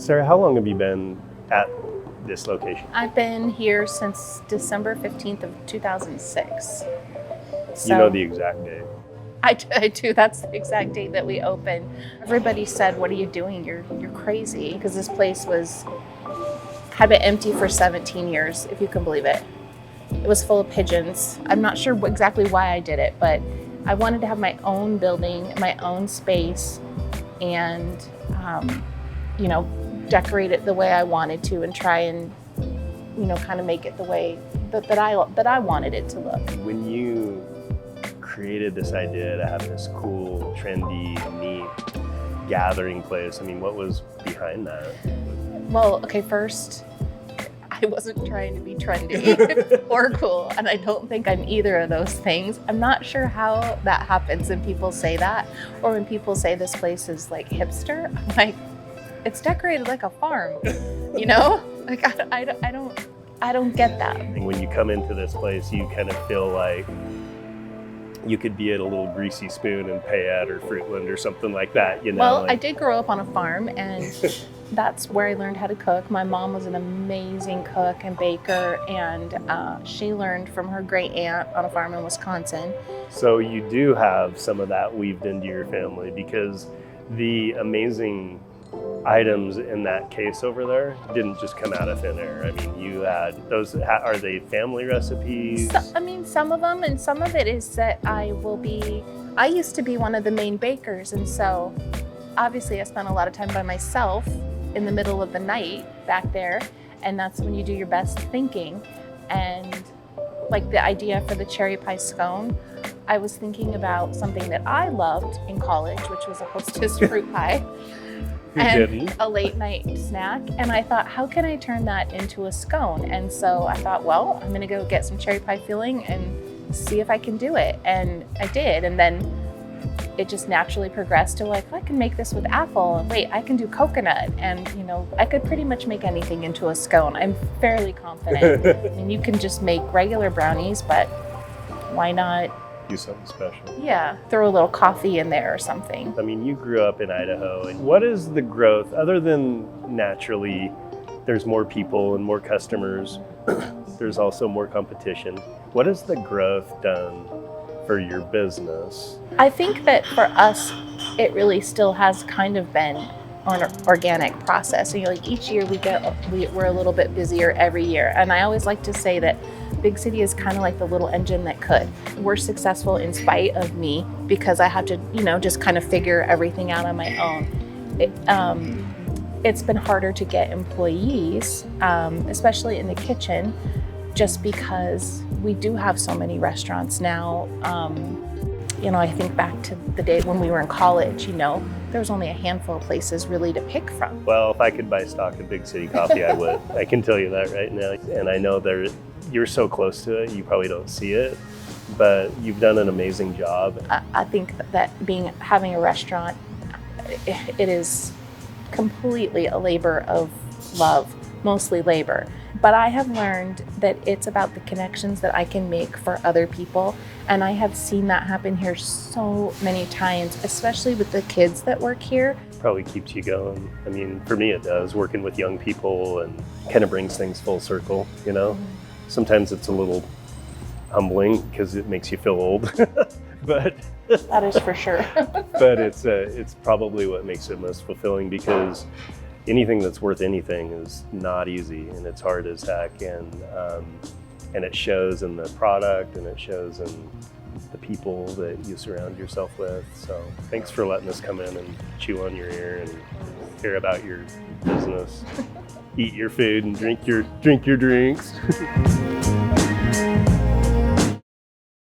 Sarah, how long have you been at this location? I've been here since December 15th of 2006. So You know the exact date. I do. That's the exact date that we opened. Everybody said, "What are you doing? You're crazy," because this place had been empty for 17 years, if you can believe it. It was full of pigeons. I'm not sure exactly why I did it, but I wanted to have my own building, my own space, and decorate it the way I wanted to, and try and kind of make it the way that I wanted it to look. When you created this idea to have this cool, trendy, neat gathering place, I mean, what was behind that? Well, okay, first, I wasn't trying to be trendy or cool, and I don't think I'm either of those things. I'm not sure how that happens when people say that, or when people say this place is like hipster. I'm like, it's decorated like a farm, Like I don't get that. And when you come into this place, you kind of feel like you could be at a little Greasy Spoon in Payette or Fruitland or something like that, Well, I did grow up on a farm, and that's where I learned how to cook. My mom was an amazing cook and baker, and she learned from her great aunt on a farm in Wisconsin. So you do have some of that weaved into your family, because the amazing items in that case over there didn't just come out of thin air. I mean, you had those. Are they family recipes? Some of them, and some of it is that I used to be one of the main bakers, and so obviously I spent a lot of time by myself in the middle of the night back there, and that's when you do your best thinking. And like the idea for the cherry pie scone, I was thinking about something that I loved in college, which was a Hostess fruit pie. And a late night snack. And I thought, how can I turn that into a scone? And so I thought, well, I'm gonna go get some cherry pie filling and see if I can do it. And I did. And then it just naturally progressed to like, I can make this with apple. Wait, I can do coconut. And I could pretty much make anything into a scone. I'm fairly confident. I mean, you can just make regular brownies, but why not do something special? Yeah, throw a little coffee in there or something. I mean, you grew up in Idaho. What is the growth, other than naturally there's more people and more customers, there's also more competition. What has the growth done for your business? I think that for us, it really still has kind of been an organic process. So, like each year we're a little bit busier every year. And I always like to say that Big City is kind of like the little engine that could. We're successful in spite of me, because I have to, just kind of figure everything out on my own. It's been harder to get employees, especially in the kitchen, just because we do have so many restaurants now. I think back to the day when we were in college, there was only a handful of places really to pick from. Well, if I could buy stock of Big City Coffee, I would. I can tell you that right now. And I know you're so close to it, you probably don't see it, but you've done an amazing job. I think that having a restaurant, it is completely a labor of love, mostly labor. But I have learned that it's about the connections that I can make for other people. And I have seen that happen here so many times, especially with the kids that work here. Probably keeps you going. I mean, for me it does, working with young people, and kind of brings things full circle, Mm-hmm. Sometimes it's a little humbling because it makes you feel old, but that is for sure. But it's probably what makes it most fulfilling, because anything that's worth anything is not easy, and it's hard as heck, and it shows in the product, and it shows in the people that you surround yourself with. So thanks for letting us come in and chew on your ear and hear about your business, eat your food, and drink your drinks.